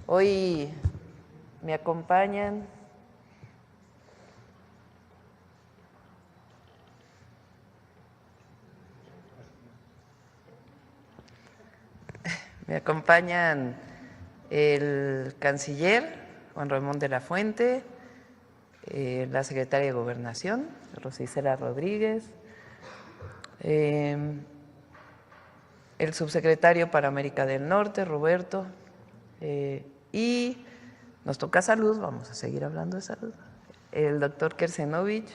Hoy me acompañan el canciller Juan Ramón de la Fuente, la secretaria de Gobernación, Rosa Isela Rodríguez, el subsecretario para América del Norte, Roberto, y nos toca salud, vamos a seguir hablando de salud, el doctor Kersenovich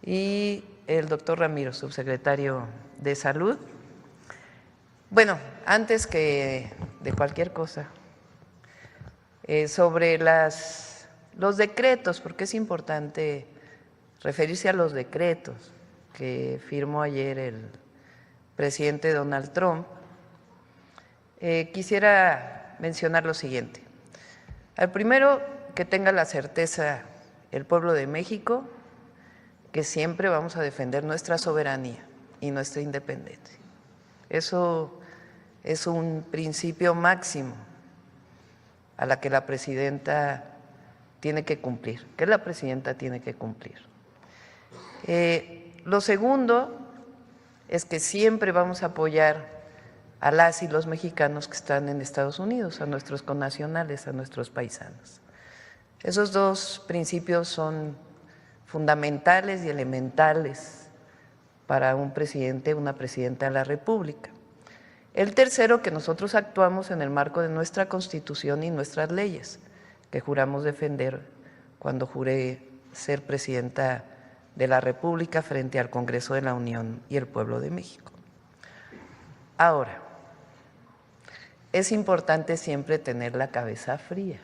y el doctor Ramiro, subsecretario de Salud. Bueno, antes que de cualquier cosa, sobre los decretos, porque es importante referirse a los decretos que firmó ayer el presidente Donald Trump, quisiera mencionar lo siguiente. Al primero, que tenga la certeza el pueblo de México que siempre vamos a defender nuestra soberanía y nuestra independencia. Eso es un principio máximo a la que la presidenta tiene que cumplir, que la presidenta tiene que cumplir. Lo segundo es que siempre vamos a apoyar a las y los mexicanos que están en Estados Unidos, a nuestros connacionales, a nuestros paisanos. Esos dos principios son fundamentales y elementales para un presidente, una presidenta de la República. El tercero, que nosotros actuamos en el marco de nuestra Constitución y nuestras leyes, que juramos defender cuando juré ser presidenta de la República frente al Congreso de la Unión y el pueblo de México. Ahora, es importante siempre tener la cabeza fría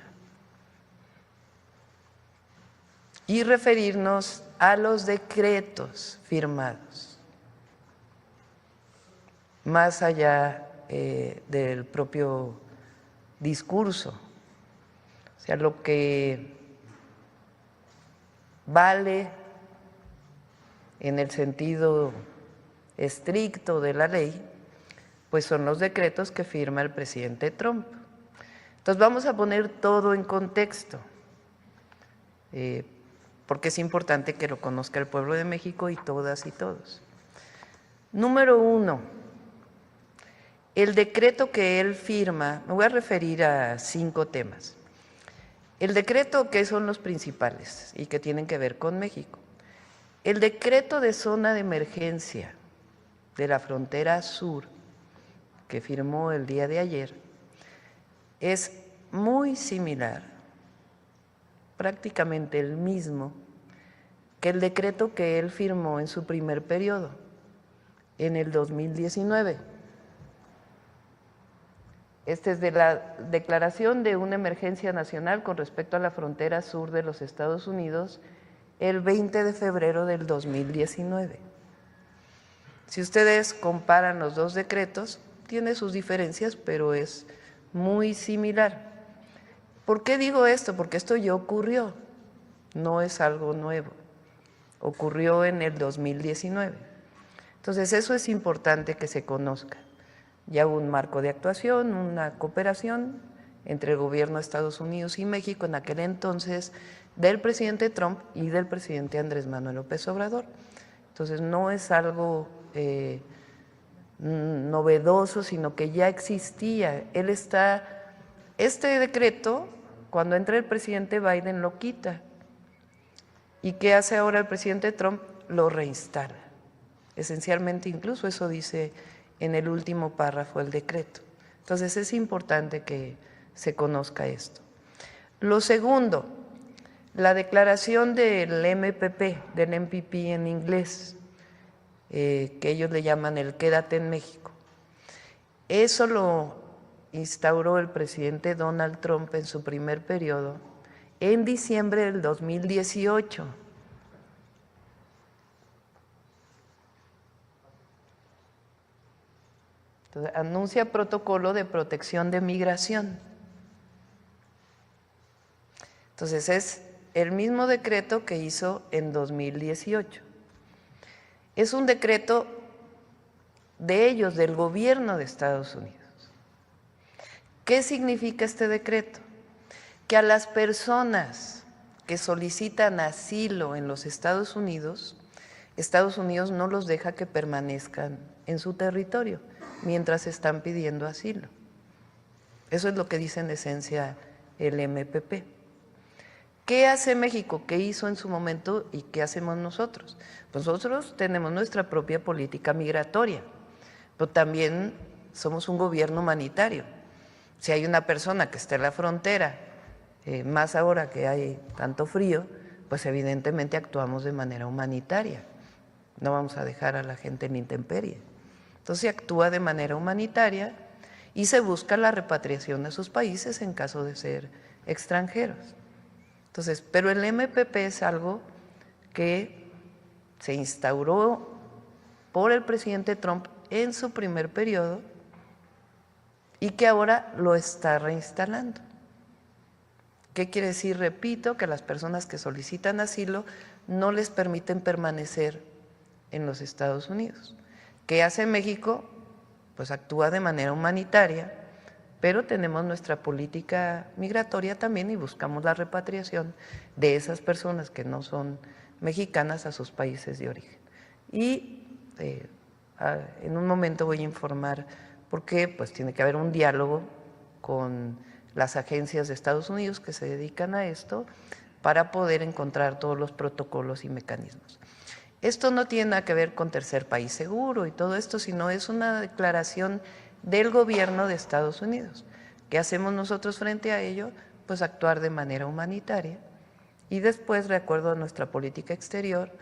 y referirnos a los decretos firmados, más allá del propio discurso, o sea, lo que vale en el sentido estricto de la ley, pues son los decretos que firma el presidente Trump. Entonces vamos a poner todo en contexto, porque es importante que lo conozca el pueblo de México y todas y todos. Número uno, el decreto que él firma, me voy a referir a 5 temas. El decreto, que son los principales y que tienen que ver con México. El decreto de zona de emergencia de la frontera sur, que firmó el día de ayer, es muy similar, prácticamente el mismo, que el decreto que él firmó en su primer periodo, en el 2019. Este es de la declaración de una emergencia nacional con respecto a la frontera sur de los Estados Unidos, el 20 de febrero del 2019. Si ustedes comparan los dos decretos, tiene sus diferencias, pero es muy similar. ¿Por qué digo esto? Porque esto ya ocurrió, no es algo nuevo, ocurrió en el 2019. Entonces eso es importante que se conozca. Ya hubo un marco de actuación, una cooperación entre el gobierno de Estados Unidos y México en aquel entonces del presidente Trump y del presidente Andrés Manuel López Obrador. Entonces no es algo novedoso, sino que ya existía. Este decreto, cuando entra el presidente Biden, lo quita. ¿Y qué hace ahora el presidente Trump? Lo reinstala. Esencialmente, incluso eso dice en el último párrafo del decreto. Entonces es importante que se conozca esto. Lo segundo, la declaración del MPP, del MPP en inglés, que ellos le llaman el Quédate en México. Eso lo instauró el presidente Donald Trump en su primer periodo en diciembre del 2018. Entonces, anuncia protocolo de protección de migración. Entonces es el mismo decreto que hizo en 2018. Es un decreto de ellos, del gobierno de Estados Unidos. ¿Qué significa este decreto? que a las personas que solicitan asilo en los Estados Unidos no los deja que permanezcan en su territorio mientras están pidiendo asilo. Eso es lo que dice en esencia el MPP. ¿Qué hace México? ¿Qué hizo en su momento y qué hacemos nosotros? Pues nosotros tenemos nuestra propia política migratoria, pero también somos un gobierno humanitario. Si hay una persona que está en la frontera, más ahora que hay tanto frío, pues evidentemente actuamos de manera humanitaria. No vamos a dejar a la gente en intemperie. Entonces se actúa de manera humanitaria y se busca la repatriación a sus países en caso de ser extranjeros. Entonces, pero el MPP es algo que se instauró por el presidente Trump en su primer periodo y que ahora lo está reinstalando. ¿Qué quiere decir? Repito, que las personas que solicitan asilo no les permiten permanecer en los Estados Unidos. ¿Qué hace México? Pues actúa de manera humanitaria, pero tenemos nuestra política migratoria también y buscamos la repatriación de esas personas que no son mexicanas a sus países de origen. Y en un momento voy a informar por qué, pues tiene que haber un diálogo con las agencias de Estados Unidos que se dedican a esto para poder encontrar todos los protocolos y mecanismos. Esto no tiene nada que ver con tercer país seguro y todo esto, sino es una declaración del gobierno de Estados Unidos. ¿Qué hacemos nosotros frente a ello? Pues actuar de manera humanitaria y después, de acuerdo a nuestra política exterior,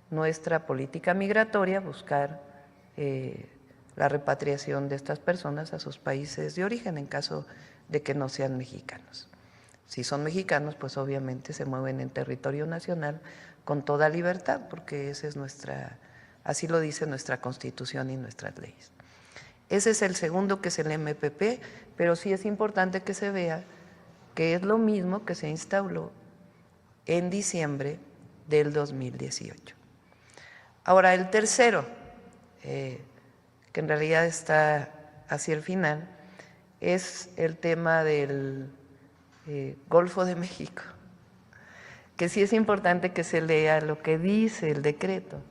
nuestra política migratoria, buscar la repatriación de estas personas a sus países de origen en caso de que no sean mexicanos. Si son mexicanos, pues obviamente se mueven en territorio nacional con toda libertad, porque esa es así lo dice nuestra Constitución y nuestras leyes. Ese es el segundo, que es el MPP, pero sí es importante que se vea que es lo mismo que se instauró en diciembre del 2018. Ahora, el tercero, que en realidad está hacia el final, es el tema del Golfo de México, que sí es importante que se lea lo que dice el decreto.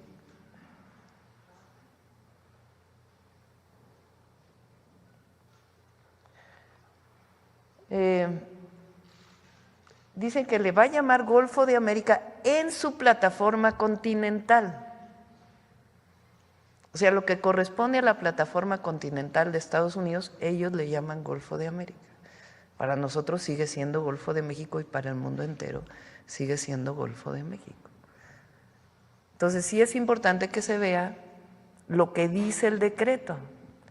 Dicen que le va a llamar Golfo de América en su plataforma continental. O sea, lo que corresponde a la plataforma continental de Estados Unidos, ellos le llaman Golfo de América. Para nosotros sigue siendo Golfo de México y para el mundo entero sigue siendo Golfo de México. Entonces sí es importante que se vea lo que dice el decreto.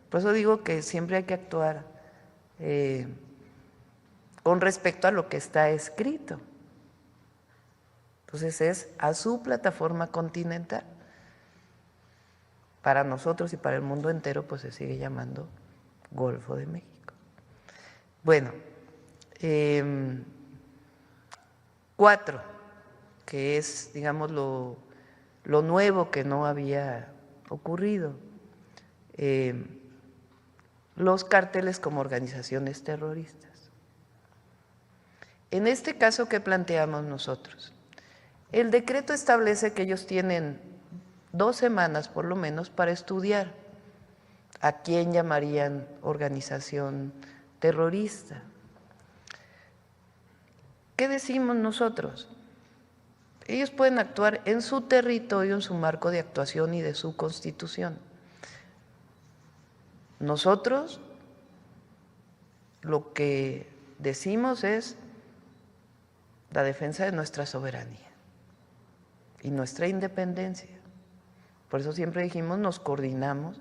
Por eso digo que siempre hay que actuar con respecto a lo que está escrito. Entonces es a su plataforma continental. Para nosotros y para el mundo entero pues se sigue llamando Golfo de México. Bueno, 4, que es, digamos, lo nuevo que no había ocurrido. Los cárteles como organizaciones terroristas. En este caso, ¿qué planteamos nosotros? El decreto establece que ellos tienen 2 semanas por lo menos para estudiar a quién llamarían organización terrorista. ¿Qué decimos nosotros? Ellos pueden actuar en su territorio, en su marco de actuación y de su constitución. Nosotros lo que decimos es la defensa de nuestra soberanía y nuestra independencia. Por eso siempre dijimos, nos coordinamos,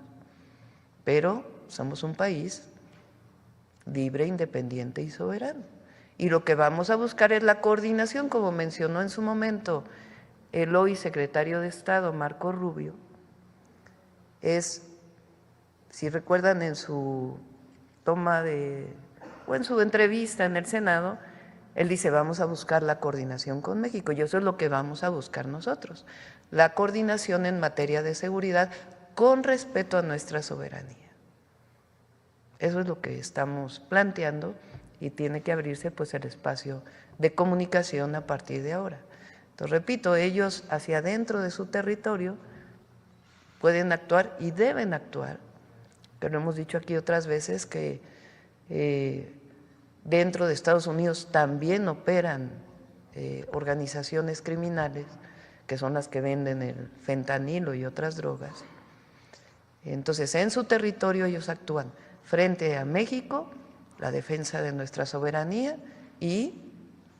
pero somos un país libre, independiente y soberano. Y lo que vamos a buscar es la coordinación, como mencionó en su momento el hoy secretario de Estado, Marco Rubio. Si recuerdan, en su o en su entrevista en el Senado, él dice, vamos a buscar la coordinación con México, y eso es lo que vamos a buscar nosotros, la coordinación en materia de seguridad con respeto a nuestra soberanía. Eso es lo que estamos planteando y tiene que abrirse pues el espacio de comunicación a partir de ahora. Entonces, repito, ellos hacia adentro de su territorio pueden actuar y deben actuar, pero hemos dicho aquí otras veces que dentro de Estados Unidos también operan organizaciones criminales que son las que venden el fentanilo y otras drogas. Entonces, en su territorio ellos actúan frente a México, la defensa de nuestra soberanía y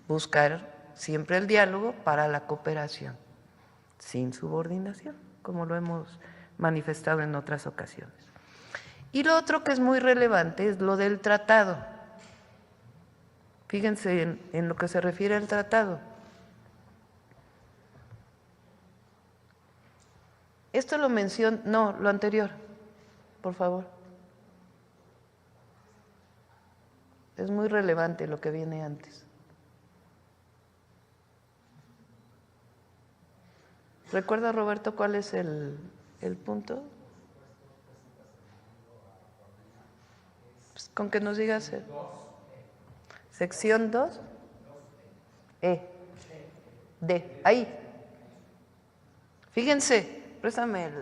buscar siempre el diálogo para la cooperación, sin subordinación, como lo hemos manifestado en otras ocasiones. Y lo otro que es muy relevante es lo del tratado. Fíjense en lo que se refiere al tratado. Esto lo menciona, no, lo anterior, por favor. Es muy relevante lo que viene antes. ¿Recuerda, Roberto, cuál es el punto? Pues con que nos digas. Sección 2. D. Ahí. Fíjense, préstame el.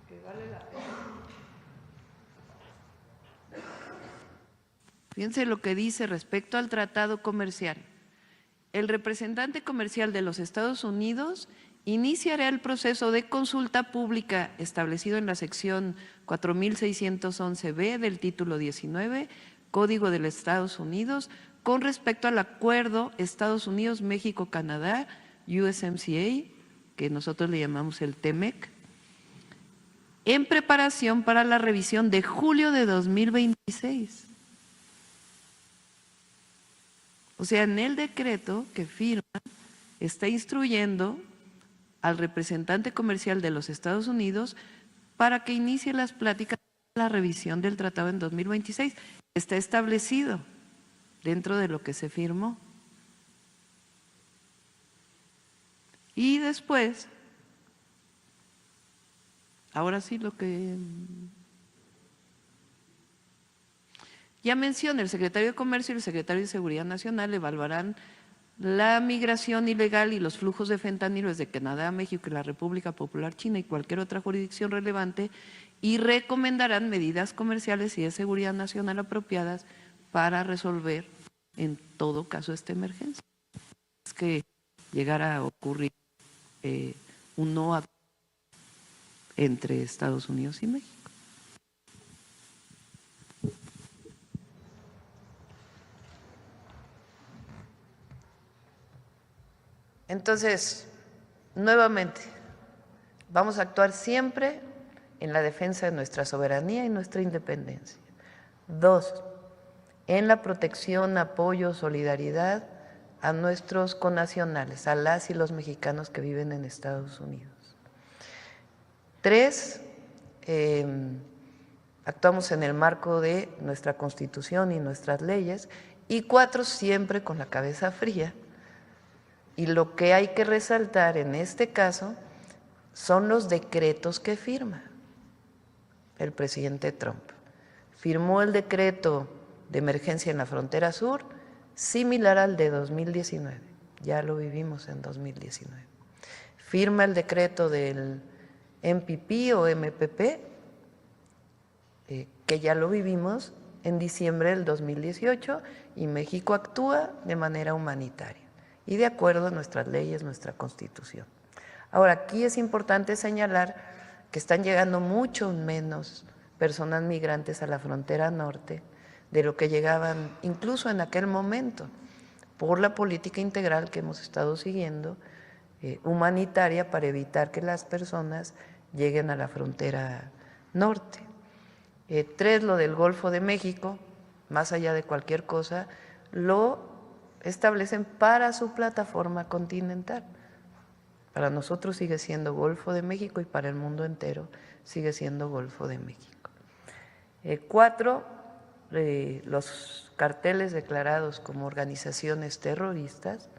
Que vale la pena. Fíjense lo que dice respecto al tratado comercial. El representante comercial de los Estados Unidos iniciará el proceso de consulta pública establecido en la sección 4611B del título 19, Código de los Estados Unidos, con respecto al acuerdo Estados Unidos-México-Canadá, USMCA, que nosotros le llamamos el TEMEC, en preparación para la revisión de julio de 2026. O sea, en el decreto que firma está instruyendo al representante comercial de los Estados Unidos para que inicie las pláticas de la revisión del tratado en 2026. Está establecido dentro de lo que se firmó. Y después, ahora sí lo que ya mencioné, el secretario de Comercio y el secretario de Seguridad Nacional evaluarán la migración ilegal y los flujos de fentanilo desde Canadá, México y la República Popular China y cualquier otra jurisdicción relevante y recomendarán medidas comerciales y de seguridad nacional apropiadas para resolver en todo caso esta emergencia. Es que llegara a ocurrir un no acuerdo entre Estados Unidos y México. Entonces, nuevamente, vamos a actuar siempre en la defensa de nuestra soberanía y nuestra independencia. 2, en la protección, apoyo, solidaridad a nuestros connacionales, a las y los mexicanos que viven en Estados Unidos. 3, actuamos en el marco de nuestra Constitución y nuestras leyes. Y 4, siempre con la cabeza fría. Y lo que hay que resaltar en este caso son los decretos que firma el presidente Trump. Firmó el decreto de emergencia en la frontera sur, similar al de 2019, ya lo vivimos en 2019. Firma el decreto del MPP o MPP, que ya lo vivimos en diciembre del 2018, y México actúa de manera humanitaria y de acuerdo a nuestras leyes, nuestra Constitución. Ahora, aquí es importante señalar que están llegando mucho menos personas migrantes a la frontera norte de lo que llegaban incluso en aquel momento, por la política integral que hemos estado siguiendo, humanitaria, para evitar que las personas lleguen a la frontera norte. 3, lo del Golfo de México, más allá de cualquier cosa, lo establecen para su plataforma continental. Para nosotros sigue siendo Golfo de México y para el mundo entero sigue siendo Golfo de México. 4, los carteles declarados como organizaciones terroristas.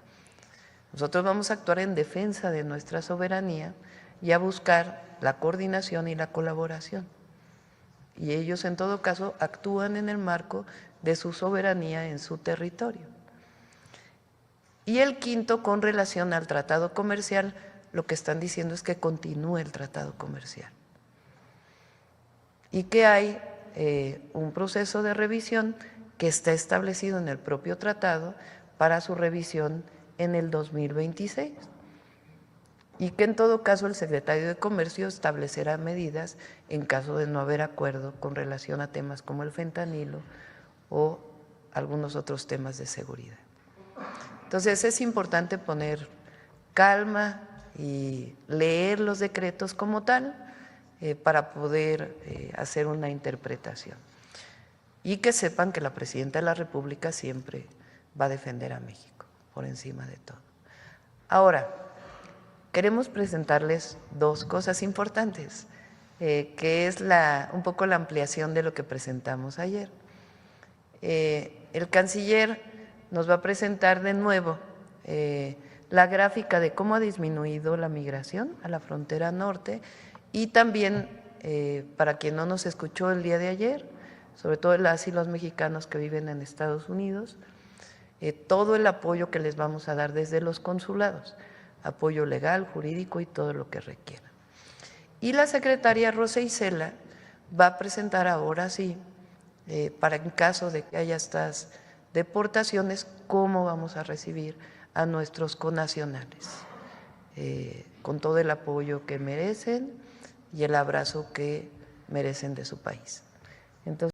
Nosotros vamos a actuar en defensa de nuestra soberanía y a buscar la coordinación y la colaboración. Y ellos en todo caso actúan en el marco de su soberanía en su territorio. Y el quinto, con relación al tratado comercial, lo que están diciendo es que continúe el tratado comercial y que hay un proceso de revisión que está establecido en el propio tratado para su revisión en el 2026 y que en todo caso el secretario de Comercio establecerá medidas en caso de no haber acuerdo con relación a temas como el fentanilo o algunos otros temas de seguridad. Entonces es importante poner calma y leer los decretos como tal para poder hacer una interpretación. Y que sepan que la Presidenta de la República siempre va a defender a México por encima de todo. Ahora, queremos presentarles dos cosas importantes, que es un poco la ampliación de lo que presentamos ayer. El canciller nos va a presentar de nuevo la gráfica de cómo ha disminuido la migración a la frontera norte y también, para quien no nos escuchó el día de ayer, sobre todo las y los mexicanos que viven en Estados Unidos, todo el apoyo que les vamos a dar desde los consulados, apoyo legal, jurídico y todo lo que requieran. Y la secretaria Rosa Isela va a presentar ahora sí, para en caso de que haya estas deportaciones, cómo vamos a recibir a nuestros connacionales, con todo el apoyo que merecen y el abrazo que merecen de su país. Entonces,